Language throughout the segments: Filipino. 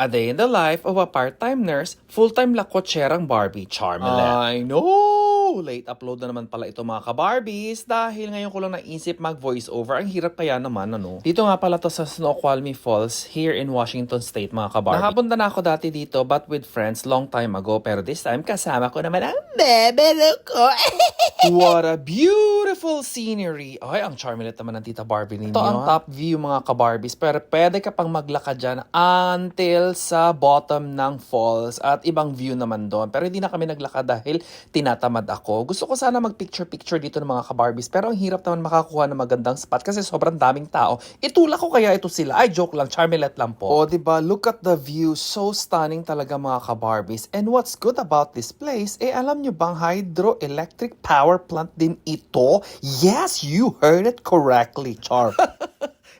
A day in the life of a part-time nurse, full-time lakotserang Barbie Charmelet. I know! Late upload na naman pala ito mga ka-Barbies dahil ngayon ko lang naisip mag-voiceover. Ang hirap kaya naman, ano? Dito nga pala to sa Snoqualmie Falls here in Washington State mga ka-Barbie. Nakapunta na ako dati dito but with friends long time ago pero this time kasama ko naman ang bebe ko. What a beautiful scenery! Ay, ang Charmelet naman ng Tita Barbie ninyo. Ito ang top view mga ka-Barbies pero pwede ka pang maglakad dyan until sa bottom ng falls at ibang view naman doon. Pero hindi na kami naglakad dahil tinatamad ako. Gusto ko sana mag-picture-picture dito ng mga ka-Barbies pero ang hirap naman makakuha ng magandang spot kasi sobrang daming tao. Itulak ko kaya ito sila. Ay, joke lang. Charmelet lang po. O, diba? Look at the view. So stunning talaga mga ka-Barbies. And what's good about this place, alam nyo bang hydroelectric power plant din ito? Yes, you heard it correctly, Char.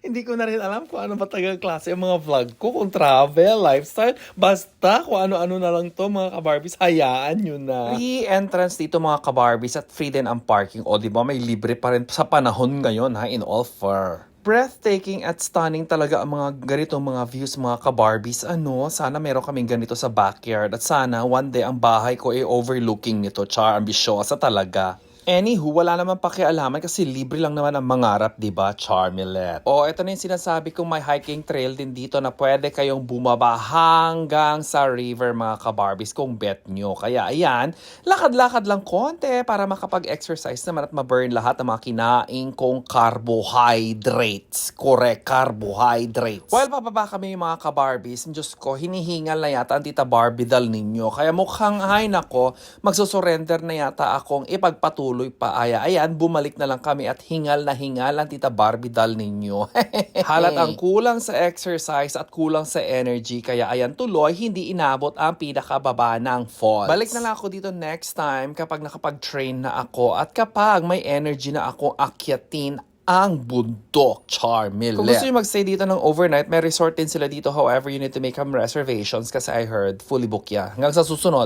Hindi ko na rin alam kung ano ba talagang klase yung mga vlog ko, kung travel, lifestyle, basta kung ano-ano na lang to mga ka-Barbies, hayaan nyo na. Free entrance dito mga ka-Barbies at free din ang parking. O diba may libre pa rin sa panahon ngayon ha, in all fair. Breathtaking at stunning talaga ang mga ganitong mga views mga ka-Barbies. Sana meron kaming ganito sa backyard at sana one day ang bahay ko ay overlooking nito. Char, ambisyosa talaga. Anywho, wala naman pakialaman kasi libre lang naman ang mangarap, diba, Charmelet? O, ito na yung sinasabi kong may hiking trail din dito na pwede kayong bumaba hanggang sa river, mga ka-Barbies, kung bet nyo. Kaya, ayan, lakad-lakad lang konti para makapag-exercise naman at ma-burn lahat ng mga kinain kong carbohydrates. Correct, carbohydrates. While pababa kami yung mga ka-Barbies, Diyos ko, hinihingal na yata ang Tita Barbie dal ninyo. Kaya mukhang, ay nako, magsusurrender na yata akong ipagpatuloy pa. Ayan, bumalik na lang kami at hingal na hingal ang Tita Barbie dal ninyo. Halat ang kulang sa exercise at kulang sa energy. Kaya ayan tuloy, hindi inabot ang pinakababa ng falls. Balik na lang ako dito next time kapag nakapag-train na ako at kapag may energy na akong akyatin ang bundok, Charmelet. Kung gusto nyo magstay dito ng overnight, may resort din sila dito. However, you need to make some reservations kasi I heard fully booked ya. Hanggang sa susunod.